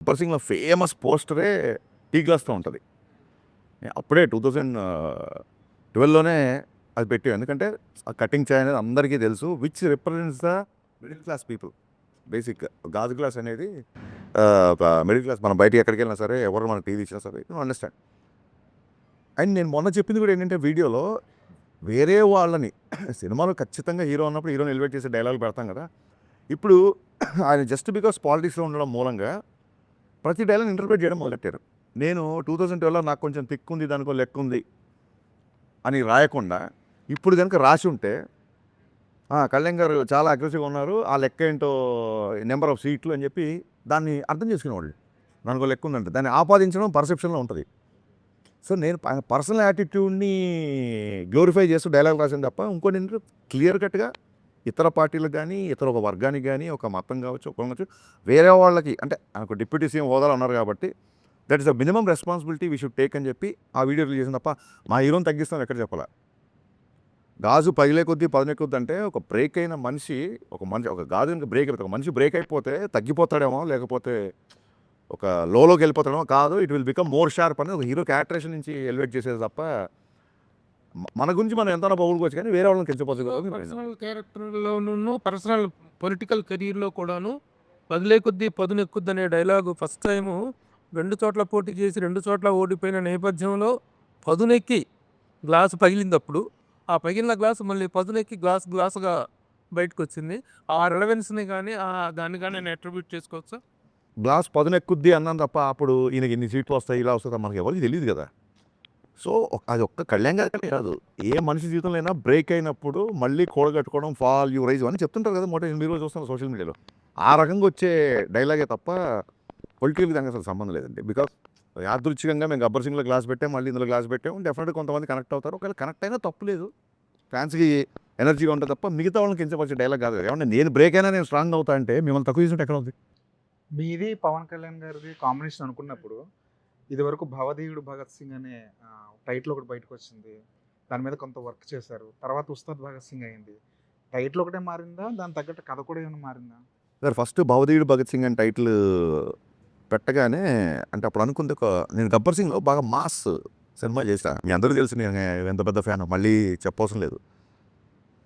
Gabbar సింగ్లో famous పోస్టరే tea గ్లాస్తో ఉంటుంది. అప్పుడే 2012లోనే అది పెట్టాం. ఎందుకంటే ఆ కటింగ్ చాయ్ అనేది అందరికీ తెలుసు, which represents the middle class people. Basic గాజు గ్లాస్ అనేది మిడిల్ క్లాస్. మనం బయటికి ఎక్కడికి వెళ్ళినా సరే, ఎవరు మనకు టీవీ ఇచ్చినా సరే, అండర్స్టాండ్. అండ్ నేను మొన్న చెప్పింది కూడా ఏంటంటే, వీడియోలో వేరే వాళ్ళని సినిమాలో ఖచ్చితంగా హీరో అన్నప్పుడు హీరోని ఎలివేట్ చేసే డైలాగులు పెడతాం కదా. ఇప్పుడు ఆయన జస్ట్ బికాస్ పాలిటిక్స్లో ఉండడం మూలంగా ప్రతి డైలాగ్ ఇంటర్ప్రిట్ చేయడం మొదలెట్టారు. నేను 2012లో నాకు కొంచెం తిక్కు ఉంది, దానికో లెక్క ఉంది అని రాయకుండా, ఇప్పుడు కనుక రాసి ఉంటే కళ్యాణ్ గారు చాలా అగ్రెసివ్గా ఉన్నారు, ఆ లెక్క ఏంటో నెంబర్ ఆఫ్ సీట్లు అని చెప్పి దాన్ని అర్థం చేసుకునేవాళ్ళు. దానికో లెక్క ఉందంటే దాన్ని ఆపాదించడం పర్సెప్షన్లో ఉంటుంది. సో నేను పర్సనల్ యాటిట్యూడ్ని గ్లోరిఫై చేస్తూ డైలాగ్ రాసాను తప్ప, ఇంకోటి ఏంటంటే క్లియర్ కట్గా ఇతర పార్టీలకు కానీ, ఇతర ఒక వర్గానికి కానీ, ఒక మతం కావచ్చు, ఒక కావచ్చు, వేరే వాళ్ళకి, అంటే ఒక డిప్యూటీ సీఎం హోదాలో ఉన్నారు కాబట్టి that is the minimum responsibility we should take అని చెప్పి ఆ వీడియో రిలీజ్ చేసిన తప్ప, మా హీరోని తగ్గిస్తాం ఎక్కడ చెప్పాలా. గాజు పగిలే కొద్దీ పదునే కొద్ది అంటే, ఒక బ్రేక్ అయిన మనిషి, ఒక గాజు బ్రేక్ అయిపోతే, ఒక మనిషి బ్రేక్ అయిపోతే తగ్గిపోతాడేమో, లేకపోతే ఒక లోకి వెళ్ళిపోతాడేమో. కాదు, it will become more sharp అని ఒక హీరో క్యారెక్టరేషన్ నుంచి ఎలివేట్ చేసేది తప్ప, మన గురించి మనం ఎంతైనా పొగుడుకోవచ్చు కానీ వేరే వాళ్ళని కించపోవచ్చు. పర్సనల్ క్యారెక్టర్లోనూ పర్సనల్ పొలిటికల్ కెరీర్లో కూడాను పదిలే కొద్దీ పదునెక్కుద్ది అనే డైలాగు ఫస్ట్ టైము 2 చోట్ల పోటీ చేసి 2 చోట్ల ఓడిపోయిన నేపథ్యంలో పదునెక్కి గ్లాసు పగిలినప్పుడు ఆ పగిలిన గ్లాసు మళ్ళీ పదునెక్కి గ్లాసుగా బయటకు వచ్చింది. ఆ రిలవెన్స్ని కానీ దాన్ని కానీ నేను అట్రిబ్యూట్ చేసుకోవచ్చా? గ్లాస్ పదునెక్కుద్ది అన్నాను తప్ప, అప్పుడు ఈయనకి ఇన్ని సీట్లు వస్తాయి, ఇలా వస్తుంది మనకి ఎవరికి తెలియదు కదా. సో అది ఒక్క కళ్యాణ్ గారికనే కాదు, ఏ మనిషి జీవితంలో అయినా బ్రేక్ అయినప్పుడు మళ్ళీ కూడగట్టుకోవడం, ఫాల్ యూ రైజ్ అని చెప్తుంటారు కదా. మీరు చూస్తున్నారు సోషల్ మీడియాలో, ఆ రకంగా వచ్చే డైలాగే తప్ప పొలిటికల్ దానికి అసలు సంబంధం లేదండి. బికాస్ యాదృచ్ఛికంగా మేము గబ్బర్ సింగ్లో గ్లాస్ పెట్టాం, మళ్ళీ ఇందులో గ్లాస్ పెట్టాం, డెఫినెట్గా కొంతమంది కనెక్ట్ అవుతారు. ఒకవేళ కనెక్ట్ అయినా తప్పు లేదు, ఫ్యాన్స్కి ఎనర్జీగా ఉంటుంది తప్ప మిగతా వాళ్ళని కించపరిచే డైలాగ్ కాదు. ఏమన్నా నేను బ్రేక్ అయినా నేను స్ట్రాంగ్ అవుతా అంటే మిమ్మల్ని తక్కువ చేసినట్టు ఎక్కడ ఉంది? మీది పవన్ కళ్యాణ్ గారిది కాంబినేషన్ అనుకున్నప్పుడు, ఇదివరకు భవధీయుడు భగత్ సింగ్ అనే టైటిల్ ఒకటి బయటకు వచ్చింది. దాని మీద కొంత వర్క్ చేశారు. తర్వాత ఉస్తాద్ భగత్ సింగ్ అయింది. టైటిల్ ఒకటే మారిందా? దాని తగ్గట్టు కథ కూడా ఏమైనా మారిందా? సార్, ఫస్ట్ భవధీయుడు భగత్ సింగ్ అని టైటిల్ పెట్టగానే, అంటే అప్పుడు అనుకుంది నేను గబ్బర్ సింగ్లో బాగా మాస్ సినిమా చేశాను. మీ అందరూ తెలుసు నేను ఎంత పెద్ద ఫ్యాన్, మళ్ళీ చెప్పవసరం లేదు.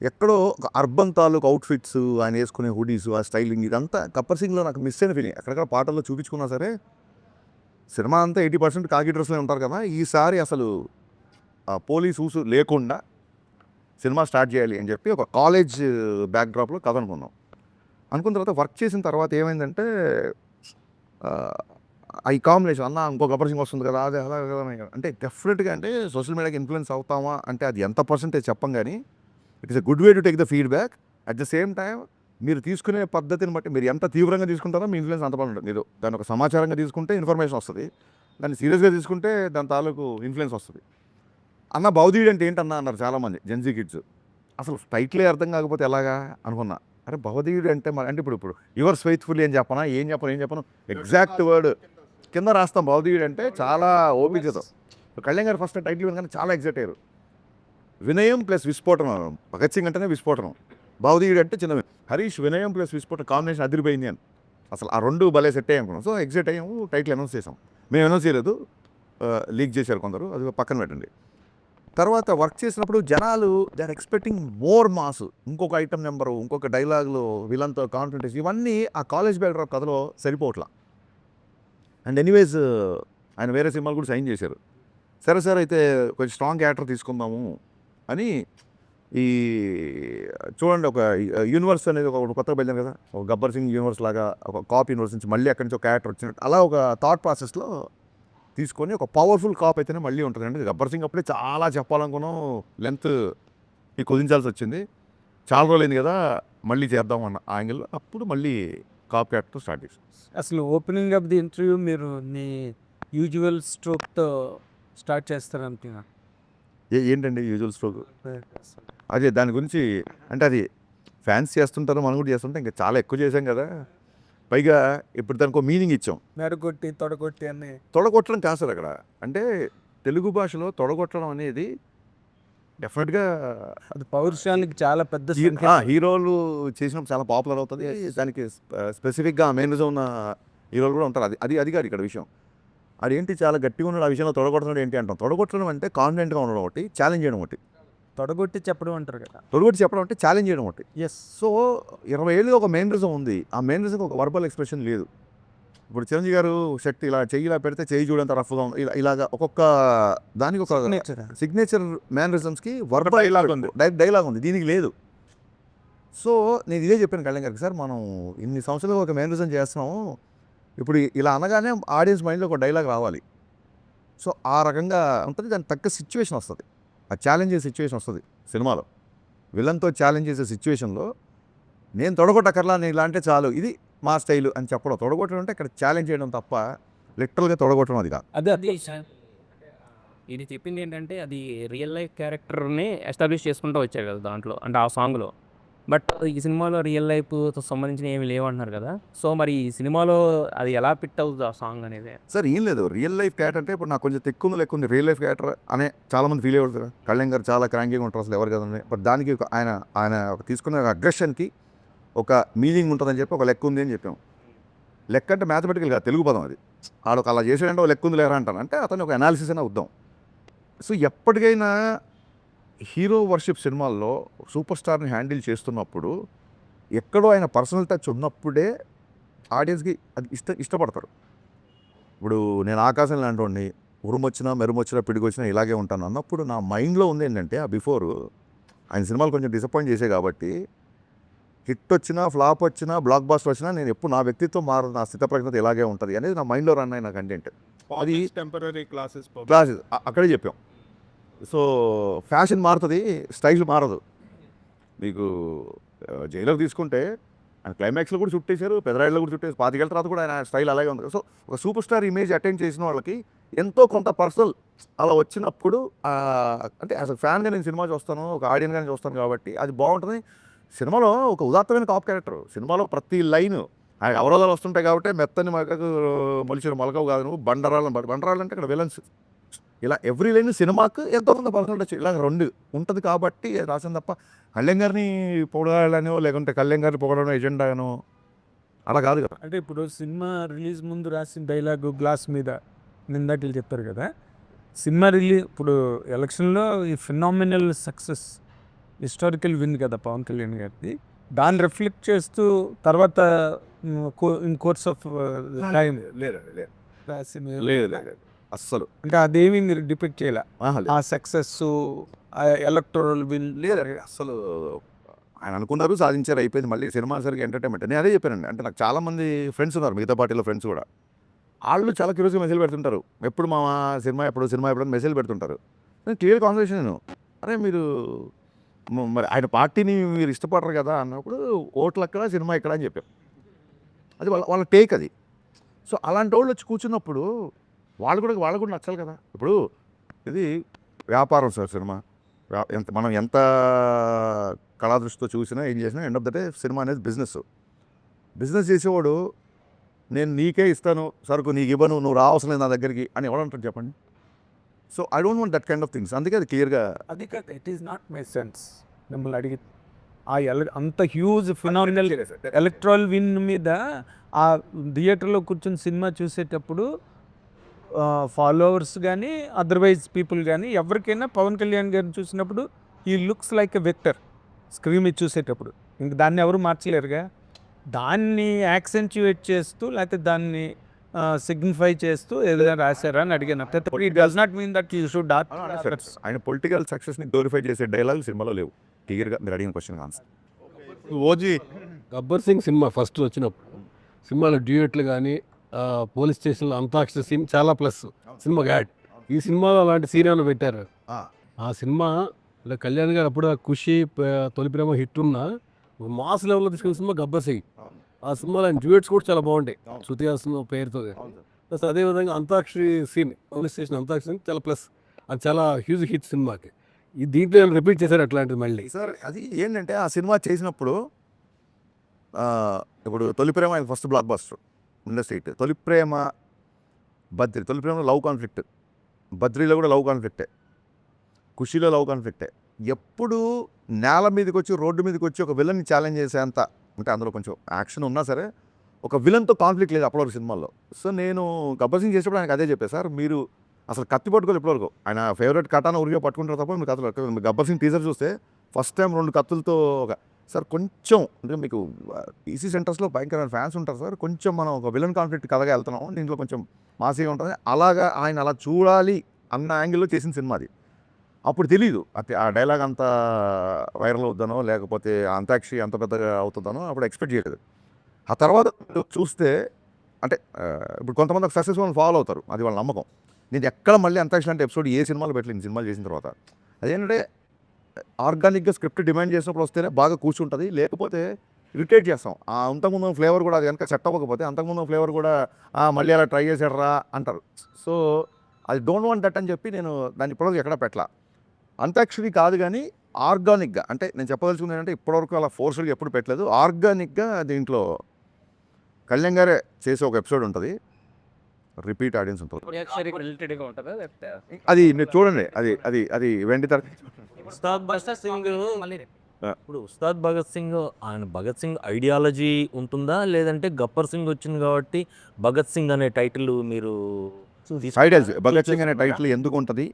ఎక్కడో ఒక అర్బన్ తాలూకు అవుట్ఫిట్స్, ఆయన వేసుకునే హుడీస్, ఆ స్టైలింగ్, ఇదంతా గబ్బర్ సింగ్లో నాకు మిస్ అయిన ఫీలింగ్. ఎక్కడెక్కడ పాటల్లో చూపించుకున్నా సరే, సినిమా అంతా 80% కాకి డ్రెస్లో ఉంటారు కదా. ఈసారి అసలు పోలీస్ ఊసు లేకుండా సినిమా స్టార్ట్ చేయాలి అని చెప్పి ఒక కాలేజ్ బ్యాక్డ్రాప్లో కథ అనుకున్న తర్వాత వర్క్ చేసిన తర్వాత ఏమైందంటే, ఈ కాంబినేషన్ అన్న ఇంకో గబ్బర్ సింగ్ వస్తుంది కదా, అదే అలా అంటే డెఫినెట్గా, అంటే సోషల్ మీడియాకి ఇన్ఫ్లుయెన్స్ అవుతామా అంటే అది ఎంత పర్సెంటేజ్ చెప్పం, కానీ it is a good way to take the feedback. At the same time మీరు తీసుకునే పద్ధతిని బట్టి, మీరు ఎంత తీవ్రంగా తీసుకుంటారో మీ ఇన్ఫ్లుయెన్స్ అంత ఉంటుంది. మీరు దాని ఒక సమాచారంగా తీసుకుంటే ఇన్ఫర్మేషన్ వస్తుంది, దాన్ని సీరియస్గా తీసుకుంటే దాని తాలూకు ఇన్ఫ్లుయెన్స్ వస్తుంది. అన్న భవధీయుడు అంటే ఏంటన్నా అన్నారు చాలామంది జెన్జీ కిడ్స్. అసలు టైటిలే అర్థం కాకపోతే ఎలాగా అనుకున్నా. అరే భవధీయుడు అంటే అంటే ఇప్పుడు యువర్స్ ఫెయిత్ఫుల్లీ అని చెప్పనా, ఏం చెప్పను ఎగ్జాక్ట్ వర్డ్ కింద రాస్తాం. భవధీయుడు అంటే చాలా ఓపికతో. కళ్యాణ్ గారు ఫస్ట్ టైటిల్ వినగానే చాలా ఎగ్జైట్ అయ్యారు. వినయం ప్లస్ విస్ఫోటనం. భగత్ సింగ్ అంటేనే విస్ఫోటనం, భవధీయుడు అంటే చిన్న. హరీష్ వినయం ప్లస్ విస్ఫోటనం కాంబినేషన్ అదిరిపోయింది అని అసలు ఆ రెండు భలే సెట్ అయ్యాయి అనుకున్నాం. సో ఎగ్జైట్ అయ్యాము, టైటిల్ అనౌన్స్ చేసాం. మేము అనౌన్స్ చేయలేదు, లీక్ చేశారు కొందరు, అది పక్కన పెట్టండి. తర్వాత వర్క్ చేసినప్పుడు జనాలు they are expecting more mass, ఇంకొక ఐటమ్ నెంబరు, ఇంకొక డైలాగులు, విలన్తో కాన్ఫిడెన్స్, ఇవన్నీ ఆ కాలేజ్ బ్యాక్డ్రాప్ కథలో సరిపోవట్లా. అండ్ ఎనీవేస్ ఆయన వేరే సినిమాలు కూడా సైన్ చేశారు. సరే సార్, అయితే కొంచెం స్ట్రాంగ్ క్యారెక్టర్ తీసుకుందాము అని, ఈ చూడండి, ఒక యూనివర్స్ అనేది ఒక కొత్తగా వెళ్ళాను కదా, ఒక గబ్బర్ సింగ్ యూనివర్స్ లాగా, ఒక కాప్ యూనివర్స్ నుంచి మళ్ళీ అక్కడి నుంచి ఒక క్యారెక్టర్ వచ్చినట్టు, అలా ఒక థాట్ ప్రాసెస్లో తీసుకొని ఒక పవర్ఫుల్ కాప్ అయితేనే మళ్ళీ ఉంటుంది. అంటే గబ్బర్ సింగ్ అప్పుడే చాలా చెప్పాలనుకున్నాం, లెంత్ కుదించాల్సి వచ్చింది. చాలా రోజులైంది కదా, మళ్ళీ చేద్దామన్న యాంగిల్లో అప్పుడు మళ్ళీ కాప్ క్యారెక్టర్ స్టార్ట్ చేసాం. అసలు ఓపెనింగ్ ఆఫ్ ది ఇంటర్వ్యూ మీరు నీ యూజువల్ స్ట్రోక్తో స్టార్ట్ చేస్తారనుకున్నా. ఏంటండి యూజువల్ స్ట్రోక్? అదే దాని గురించి, అంటే అది ఫ్యాన్స్ చేస్తుంటారు, మనం కూడా చేస్తుంటాం, ఇంకా చాలా ఎక్కువ చేసాం కదా. పైగా ఇప్పుడు దానికి ఒక మీనింగ్ ఇచ్చాం. మెడగొట్టి తొడగొట్టి అని. తొడగొట్టడం కాదు సార్ అక్కడ. అంటే తెలుగు భాషలో తొడగొట్టడం అనేది డెఫినెట్గా అది పౌరుషానికి చాలా పెద్ద హీరోలు చేసినప్పుడు చాలా పాపులర్ అవుతుంది. దానికి స్పెసిఫిక్గా మెయిన్గా ఉన్న హీరోలు కూడా ఉంటారు. అది అది అది కాదు ఇక్కడ విషయం. అదేంటి చాలా గట్టిగా ఉన్నాడు, ఆ విషయంలో తొడగొడుతున్నాడు ఏంటి అంటాం. తొడగొట్టడం అంటే కాన్ఫిడెంట్గా ఉండడం ఒకటి, ఛాలెంజ్ చేయడం ఒకటి. తొడగొట్టి చెప్పడం అంటారు కదా. తొడగొట్టి చెప్పడం అంటే ఛాలెంజ్ చేయడం ఒకటి. ఎస్. సో 20 ఏళ్ళుగా ఒక మెయిన్ రీజన్ ఉంది. ఆ మెయిన్ రీజన్కి ఒక వర్బల్ ఎక్స్ప్రెషన్ లేదు. ఇప్పుడు చిరంజీవి గారు శక్తి ఇలా చెయ్యి ఇలా పెడితే చెయ్యి చూడంత రఫ్గా ఉంది, ఇలాగా ఒక్కొక్క దానికి ఒక సిగ్నేచర్ మ్యానరిజమ్స్కి వర్బల్ Dialogue ఉంది. డైలాగ్ ఉంది, దీనికి లేదు. సో నేను ఇదే చెప్పాను కళ్యాణ్ గారికి, సార్ మనం ఇన్ని సంవత్సరాలుగా ఒక మ్యానరిజం చేస్తున్నాము, ఇప్పుడు ఇలా అనగానే ఆడియన్స్ మైండ్లో ఒక డైలాగ్ రావాలి. సో ఆ రకంగా ఉంటుంది, దానికి తగ్గ సిచ్యువేషన్ వస్తుంది, ఆ ఛాలెంజ్ చేసే సిచ్యువేషన్ వస్తుంది సినిమాలో. విలన్తో ఛాలెంజ్ చేసే సిచ్యువేషన్లో నేను తొడగొట్టకర్లా, నేను ఇలా అంటే చాలు, ఇది మా స్టైలు అని చెప్పడం. తొడగొట్టడం అంటే ఇక్కడ ఛాలెంజ్ చేయడం తప్ప లిటరల్గా తొడగొట్టడం అది కాదు. అదే ఇది చెప్పింది ఏంటంటే అది రియల్ లైఫ్ క్యారెక్టర్ని ఎస్టాబ్లిష్ చేసుకుంటూ వచ్చారు కదా దాంట్లో, అంటే ఆ సాంగ్లో. బట్ ఈ సినిమాలో రియల్ లైఫ్తో సంబంధించిన ఏమి లేవంటున్నారు కదా. సో మరి ఈ సినిమాలో అది ఎలా ఫిట్ అవుతుంది ఆ సాంగ్ అనేది? సార్ ఏం లేదు, రియల్ లైఫ్ క్యారెక్టర్ అంటే ఇప్పుడు నాకు కొంచెం తెక్కుంది లెక్కుంది రియల్ లైఫ్ క్యారెక్టర్ అనే చాలామంది ఫీల్ అయ్యారు. కళ్యాణ్ గారు చాలా క్రాంకీగా ఉంటారు, అసలు ఎవరు కదండి. బట్ దానికి ఆయన తీసుకున్న అగ్రెషన్కి ఒక మీనింగ్ ఉంటుందని చెప్పి ఒక లెక్క ఉంది అని చెప్పాము. లెక్క అంటే మ్యాథమెటికల్ కాదు, తెలుగు పదం అది. ఆడొక అలా చేసాడంటే ఒక లెక్క ఉంది లేరా అంటాను, అంటే అతను ఒక అనాలిసిస్ అయినా వద్దాం. సో ఎప్పటికైనా హీరో వర్షిప్ సినిమాల్లో సూపర్ స్టార్ని హ్యాండిల్ చేస్తున్నప్పుడు ఎక్కడో ఆయన పర్సనల్ టచ్ ఉన్నప్పుడే ఆడియన్స్కి అది ఇష్టపడతారు. ఇప్పుడు నేను ఆకాశం లాంటి ఉరుమొచ్చినా మెరుమొచ్చినా పిడిగొచ్చినా ఇలాగే ఉంటాను అన్నప్పుడు నా మైండ్లో ఉంది ఏంటంటే, ఆ బిఫోర్ ఆయన సినిమాలు కొంచెం డిసప్పాయింట్ చేసే కాబట్టి హిట్ వచ్చినా ఫ్లాప్ వచ్చినా బ్లాక్ బాస్టర్ వచ్చినా నేను ఎప్పుడు నా వ్యక్తిత్వం మారదు, నా స్థితప్రజ్ఞత ఇలాగే ఉంటుంది అనేది నా మైండ్లో రన్ అయిన కంటెంట్. అది టెంపరీ క్లాసెస్ అక్కడే చెప్పాం. సో ఫ్యాషన్ మారుతుంది, స్టైల్ మారదు. మీకు జైలర్ తీసుకుంటే ఆయన క్లైమాక్స్లో కూడా చుట్టేశారు, పెదరాయిలో కూడా చుట్టేసి 25 ఏళ్ళ తర్వాత కూడా ఆయన స్టైల్ అలాగే ఉంది. సో ఒక సూపర్ స్టార్ ఇమేజ్ అటెండ్ చేసిన వాళ్ళకి ఎంతో కొంత పర్సనల్ అలా వచ్చినప్పుడు అంటే అసలు ఫ్యాన్గా నేను సినిమా చూస్తాను, ఒక ఆడియన్గానే చూస్తాను కాబట్టి అది బాగుంటుంది. సినిమాలో ఒక ఉదాత్తమైన కాప్ క్యారెక్టర్, సినిమాలో ప్రతి లైన్ ఆయన అవరోధాలు వస్తుంటాయి కాబట్టి మెత్తని మగకు మొలిచిన మొలకవు కాదు నువ్వు, బండరాలు అంటే ఇక్కడ విలన్స్, ఇలా ఎవ్రీ లైన్ సినిమాకు ఎంతో కొంత పర్సనల్ టచ్ ఇలా రెండు ఉంటుంది కాబట్టి రాసింది తప్ప కళ్యాణ్ గారిని పొగడాలనో లేకుంటే కళ్యాణ్ గారిని పొగడనో ఎజెండానో అలా కాదు కదా. అంటే ఇప్పుడు సినిమా రిలీజ్ ముందు రాసిన డైలాగు గ్లాస్ మీద నిందాటిలు చెప్పారు కదా. సినిమా ఇప్పుడు ఎలక్షన్లో ఈ ఫినామినల్ సక్సెస్ హిస్టారికల్ విన్ కదా పవన్ కళ్యాణ్ గారిది, దాన్ని రిఫ్లెక్ట్ చేస్తూ తర్వాత ఇన్ కోర్స్ ఆఫ్ టైం లేదు అస్సలు అంటే అదేమి మీరు డిపెక్ట్ చేయాల ఆ సక్సెస్ ఎలక్టోరల్ విన్ లేదు అసలు. ఆయన అనుకున్నారు, సాధించారు, అయిపోయింది. మళ్ళీ సినిమా సరిగ్గా ఎంటర్టైన్మెంట్. నేను అదే చెప్పానండి, అంటే నాకు చాలామంది ఫ్రెండ్స్ ఉన్నారు, మిగతా పార్టీలో ఫ్రెండ్స్ కూడా. వాళ్ళు చాలా క్యూరియస్గా మెసేజ్ పెడుతుంటారు, ఎప్పుడు మా సినిమా ఎప్పుడు మెసేజ్ పెడుతుంటారు. నేను క్లియర్ కాన్వర్సేషన్, నేను అరే మీరు మరి ఆయన పార్టీని మీరు ఇష్టపడరు కదా అన్నప్పుడు ఓట్లు అక్కడ సినిమా ఇక్కడ అని చెప్పాం. అది వాళ్ళ టేక్ అది. సో అలాంటి వాళ్ళు వచ్చి కూర్చున్నప్పుడు వాళ్ళు కూడా నచ్చాలి కదా. ఇప్పుడు ఇది వ్యాపారం సార్, సినిమా మనం ఎంత కళాదృష్టితో చూసినా ఏం చేసినా end of the day cinema అనేది బిజినెస్ చేసేవాడు నేను నీకే ఇస్తాను సరుకు, నీకు ఇవ్వను, నువ్వు రావసరం లేదు నా దగ్గరికి అని ఎవడంటాడు చెప్పండి. So I don't want that kind of things. అందుకే అది క్లియర్గా అది కాదు, it is not my sense. మిమ్మల్ని అడిగి అంత హ్యూజ్ ఫినామినల్ ఎలక్ట్రల్ విన్ మీద ఆ థియేటర్లో కూర్చొని సినిమా చూసేటప్పుడు ఫాలోవర్స్ కానీ అదర్వైజ్ పీపుల్ కానీ ఎవరికైనా పవన్ కళ్యాణ్ గారిని చూసినప్పుడు ఈ looks like a vector screen మీద చూసేటప్పుడు. ఇంక దాన్ని ఎవరు మార్చలేరుగా. దాన్ని యాక్సెంచుయేట్ చేస్తూ లేకపోతే దాన్ని సిగ్నిఫై చేస్తూ ఏదైనా రాశారా అని అడిగాను. It does not mean that you should ఆయన పొలిటికల్ సక్సెస్ని గ్లోరిఫై చేసే డైలాగ్ సినిమాలో లేవు. క్లియర్గా మీరు అడిగిన question answer. OG Gabbar Singh cinema first వచ్చినప్పుడు సినిమాలో డ్యూయెట్లు కానీ పోలీస్ స్టేషన్లో అంతాక్షరి సీన్ చాలా ప్లస్ సినిమా యాడ్. ఈ సినిమాలో అలాంటి సీన్ ఏమైనా పెట్టారు? ఆ సినిమా కళ్యాణ్ గారు అప్పుడు ఖుషి తొలి ప్రేమ హిట్ ఉన్న మాస్ లెవెల్లో తీసుకున్న సినిమా గబ్బర్ సింగ్. ఆ సినిమాలో ఆయన డ్యూయెట్స్ కూడా చాలా బాగుంటాయి శృతి హాసన్ పేరుతో. ప్లస్ అదేవిధంగా Antakshari scene, police station Antakshari scene చాలా ప్లస్, అది చాలా హ్యూజ్ హిట్ సినిమాకి. ఈ దీంట్లో ఏమైనా రిపీట్ చేశారు అట్లాంటిది మళ్ళీ? సార్ అది ఏంటంటే ఆ సినిమా చేసినప్పుడు ఇప్పుడు తొలి ప్రేమ ఆయన ఫస్ట్ బ్లాక్ బస్టర్ ఇండస్ట్రీ. తొలి ప్రేమలో లవ్ కాన్ఫ్లిక్ట్, బద్రీలో కూడా లవ్ కాన్ఫ్లిక్టే, ఖుషీలో లవ్ కాన్ఫ్లిక్టే. ఎప్పుడు నేల మీదకి వచ్చి రోడ్డు మీదకి వచ్చి ఒక విలన్ని ఛాలెంజ్ చేసేంత అంటే అందులో కొంచెం యాక్షన్ ఉన్నా సరే ఒక విలన్తో కాన్ఫ్లిక్ట్ లేదు అప్పటివరకు సినిమాల్లో. సో నేను గబ్బర్ సింగ్ చేసేప్పుడు ఆయనకు అదే చెప్పాను, సార్ మీరు అసలు కత్తి పట్టుకోలేదు ఇప్పటివరకు. ఆయన ఫేవరెట్ కటానా ఉరిగా పట్టుకుంటారు తప్ప మీరు కథలు మీరు గబ్బర్ సింగ్ టీజర్ చూస్తే ఫస్ట్ టైం 2 కత్తులతో సార్ కొంచెం అంటే మీకు ఈసీ సెంటర్స్లో భయంకరమైన ఫ్యాన్స్ ఉంటారు సార్, కొంచెం మనం ఒక విలన్ కాన్ఫ్లిక్ట్ కథగా వెళ్తున్నాం, దీంట్లో కొంచెం మాసీగా ఉంటుంది, అలాగా ఆయన అలా చూడాలి అన్న యాంగిల్లో చేసిన సినిమా అది. అప్పుడు తెలీదు ఆ డైలాగ్ అంత వైరల్ అవుతానో లేకపోతే అంతాక్షరి అంత పెద్దగా అవుతుందనో అప్పుడు ఎక్స్పెక్ట్ చేయలేదు. ఆ తర్వాత చూస్తే అంటే ఇప్పుడు కొంతమంది సక్సెస్ఫుల్ ఫాలో అవుతారు, అది వాళ్ళ నమ్మకం. నేను ఎక్కడ మళ్ళీ అంతాక్షరి అంటే ఎపిసోడ్ ఏ సినిమాలో పెట్టలేదు సినిమాలు చేసిన తర్వాత. అదేంటంటే ఆర్గానిక్గా స్క్రిప్ట్ డిమాండ్ చేసినప్పుడు వస్తేనే బాగా కూర్చుంటుంది, లేకపోతే ఇరిటేట్ చేస్తాం. ఆ అంతకుముందు ఫ్లేవర్ కూడా అది కనుక సెట్ అవ్వకపోతే అంతకుముందు ఫ్లేవర్ కూడా మళ్ళీ అలా ట్రై చేసాడరా అంటారు. సో అది డోంట్ వాంట్ దట్ అని చెప్పి నేను దాన్ని ఇప్పటివరకు ఎక్కడ పెట్టలా. అంతాక్షరి కాదు కానీ ఆర్గానిక్గా అంటే నేను చెప్పదలుచుకుంది ఏంటంటే ఇప్పటివరకు అలా ఫోర్స్గా ఎప్పుడు పెట్టలేదు. ఆర్గానిక్గా దీంట్లో కళ్యాణ్ గారే చేసే ఒక ఎపిసోడ్ ఉంటుంది, రిపీట్ ఆడియన్స్ ఉంటుంది. రిలేటెడ్గా ఉంటుందా లేకపోతే అది మీరు చూడండి, అది అది అది వెండి తర ఉస్తాద్ భగత్ సింగ్ మళ్ళీ ఇప్పుడు ఉస్తాద్ భగత్ సింగ్ ఆయన భగత్ సింగ్ ఐడియాలజీ ఉంటుందా లేదంటే గబ్బర్ సింగ్ వచ్చింది కాబట్టి భగత్ సింగ్ అనే టైటిల్ మీరు ఐడియాలజీ భగత్ సింగ్ అనే టైటిల్ ఎందుకు ఉంటుంది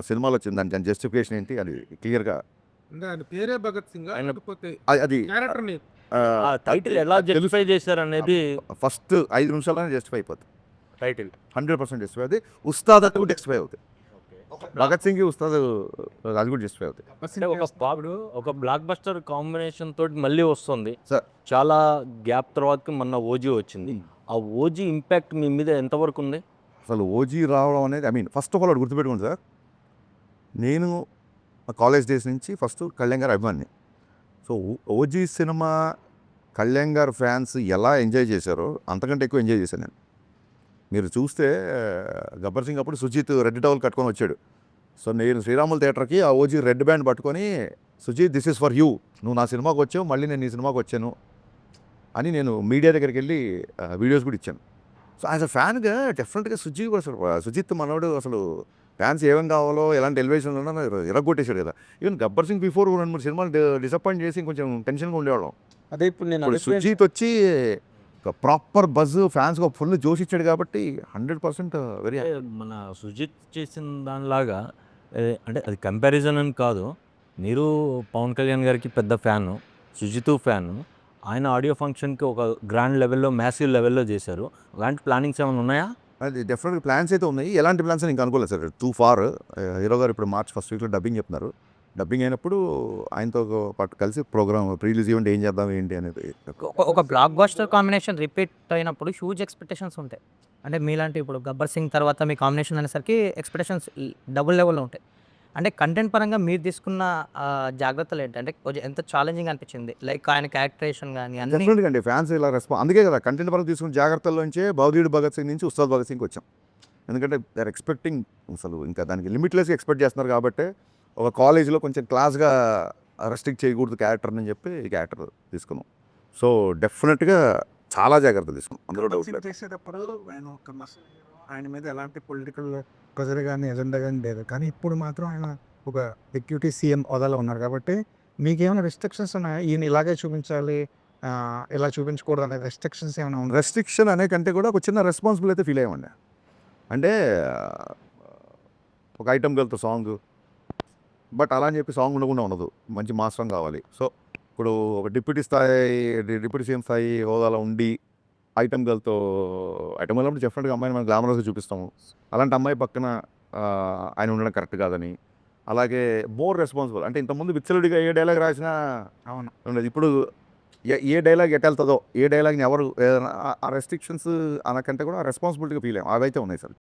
సినిమాలో వచ్చింది, దాని జస్టిఫికేషన్ ఏంటి అది క్లియర్గా అంటే ఆయన పేరే భగత్ సింగ్ ఆయన- లేకపోతే అది క్యారెక్టర్ నేమ్ ఆ టైటిల్ ఎలా జస్టిఫై చేశారు అనేది ఫస్ట్ 5 నిమిషాల్లోనే జస్టిఫై అయిపోతుంది, టైటిల్ 100% జస్టిఫై అవుతుంది. ఉస్తాద్ అది కూడా జస్టిఫై అవుతుంది, భగత్ సింగ్ ఉస్తాద్ అది కూడా జస్టిఫై అవుతుంది. అంటే ఒక బ్లాక్ బస్టర్ కాంబినేషన్ తోటి మళ్ళీ వస్తుంది సార్. చాలా గ్యాప్ తర్వాత మొన్న ఓజీ వచ్చింది. ఆ ఓజీ ఇంపాక్ట్ మీ మీద ఎంతవరకు ఉంది? అసలు ఓజీ రావడం అనేది ఫస్ట్ ఆఫ్ ఆల్ ఒకటి గుర్తుపెట్టుకోండి సార్, నేను కాలేజ్ డేస్ నుంచి ఫస్ట్ కళ్యాణ్ గారు అభిమాని. సో ఓజీ సినిమా కళ్యాణ్ గారు ఫ్యాన్స్ ఎలా ఎంజాయ్ చేశారో అంతకంటే ఎక్కువ ఎంజాయ్ చేశాను నేను. మీరు చూస్తే గబ్బర్ సింగ్ అప్పుడు సుజిత్ రెడ్ టవల్ కట్టుకొని వచ్చాడు. సో నేను శ్రీరాములు థియేటర్కి ఆ ఓజీ రెడ్ బ్యాండ్ పట్టుకొని Sujeeth this is for you, నువ్వు నా సినిమాకి వచ్చావు మళ్ళీ నేను నీ సినిమాకి వచ్చాను అని నేను మీడియా దగ్గరికి వెళ్ళి వీడియోస్ కూడా ఇచ్చాను. సో యాజ్ అ ఫ్యాన్గా డెఫినెట్గా సుజిత్ మనోడు అసలు ఫ్యాన్స్ ఏమేం కావాలో ఎలాంటి ఎలివేషన్లో ఉన్నా ఇరగొట్టేశాడు కదా. ఈవెన్ గబ్బర్ సింగ్ బిఫోర్ 2-3 సినిమాలు డిసప్పాయింట్ చేసి కొంచెం టెన్షన్గా ఉండేవాళ్ళం. అదే ఇప్పుడు నేను ఇప్పుడు సుజిత్ వచ్చి ప్రాపర్ బజ్ ఫ్యాన్స్గా ఫుల్ జోష్ ఇచ్చాడు కాబట్టి 100% వెరీ అంటే మన సుజిత్ చేసిన దానిలాగా అంటే అది కంపారిజన్ అని కాదు, మీరు పవన్ కళ్యాణ్ గారికి పెద్ద ఫ్యాను, సుజిత్ ఫ్యాను, ఆయన ఆడియో ఫంక్షన్కి ఒక గ్రాండ్ లెవెల్లో మ్యాసివ్ లెవెల్లో చేశారు. అలాంటి ప్లానింగ్స్ ఏమైనా ఉన్నాయా? అది డెఫినెట్గా ప్లాన్స్ అయితే ఉన్నాయి. ఎలాంటి ప్లాన్స్ అని ఇంకా అనుకోలేదు సార్, టూ ఫార్. హీరో గారు ఇప్పుడు మార్చ్ ఫస్ట్ వీక్లో డబ్బింగ్ చెప్తున్నారు. డబ్బింగ్ అయినప్పుడు ఆయనతో పాటు కలిసి ప్రోగ్రామ్ ప్రీలీజ్ ఈవెంట్ ఏం చేద్దాం ఏంటి అనేది. ఒక బ్లాక్ బస్టర్ కాంబినేషన్ రిపీట్ అయినప్పుడు హ్యూజ్ ఎక్స్పెక్టేషన్స్ ఉంటాయి. అంటే మీలాంటి ఇప్పుడు గబ్బర్ సింగ్ తర్వాత మీ కాంబినేషన్ అనేసరికి ఎక్స్పెక్టేషన్స్ డబుల్ లెవెల్లో ఉంటాయి. అంటే కంటెంట్ పరంగా మీరు తీసుకున్న జాగ్రత్తలు ఏంటి, అంటే కొంచెం ఎంత ఛాలెంజింగ్ అనిపించింది, లైక్ ఆయన క్యారెక్టరేషన్ కానీ అన్ని డెఫినెట్గా అండి ఫ్యాన్స్ ఇలా అందుకే కదా కంటెంట్ పరంగా తీసుకున్న జాగ్రత్తల్లోంచే భగవదీయుడు భగత్ సింగ్ నుంచి ఉస్తాద్ భగత్ సింగ్ వచ్చాం. ఎందుకంటే దే ఆర్ ఎక్స్పెక్టింగ్ అసలు ఇంకా దానికి లిమిట్లెస్గా ఎక్స్పెక్ట్ చేస్తున్నారు కాబట్టి ఒక కాలేజీలో కొంచెం క్లాస్గా రెస్ట్రిక్ట్ చేయకూడదు క్యారెక్టర్ని చెప్పి ఈ క్యారెక్టర్ తీసుకున్నాం. సో డెఫినెట్గా చాలా జాగ్రత్త తీసుకున్నాం, అందులో డౌట్ లేదు. చేసేటప్పుడు ఆయన మీద ఎలాంటి పొలిటికల్ ప్రెజర్ కానీ ఎజెండా కానీ లేదు, కానీ ఇప్పుడు మాత్రం ఆయన ఒక డిప్యూటీ సీఎం హోదాలో ఉన్నారు కాబట్టి మీకేమైనా రెస్ట్రిక్షన్స్ ఉన్నాయా, ఈయన ఇలాగే చూపించాలి ఇలా చూపించకూడదు అనే రెస్ట్రిక్షన్స్ ఏమైనా ఉన్నాయి? రెస్ట్రిక్షన్ అనే కంటే కూడా ఒక చిన్న రెస్పాన్సిబుల్ అయితే ఫీల్ అయ్యామండి. అంటే ఒక ఐటమ్ గర్ల్తో సాంగ్, బట్ అలా అని చెప్పి సాంగ్ ఉండకుండా ఉండదు, మంచి మాస్ సాంగ్ కావాలి. సో ఇప్పుడు ఒక డిప్యూటీ సీఎం స్థాయి హోదాలో ఉండి ఐటమ్ గర్ల్తో ఐటమ్ గర్ల్ డెఫినెట్గా అమ్మాయిని మనం గ్లామరస్గా చూపిస్తాము. అలాంటి అమ్మాయి పక్కన ఆయన ఉండడం కరెక్ట్ కాదని, అలాగే మోర్ రెస్పాన్సిబుల్ అంటే ఇంతకుముందు విచ్చలుడిగా ఏ డైలాగ్ రాసినా అవును ఉండదు, ఇప్పుడు ఏ డైలాగ్ ఎటు వెళ్తుందో ఏ డైలాగ్ని ఎవరు ఆ రెస్ట్రిక్షన్స్ అనకంటే కూడా రెస్పాన్సిబిలిటీగా ఫీల్ అయ్యాం, అవైతే ఉన్నాయి సార్.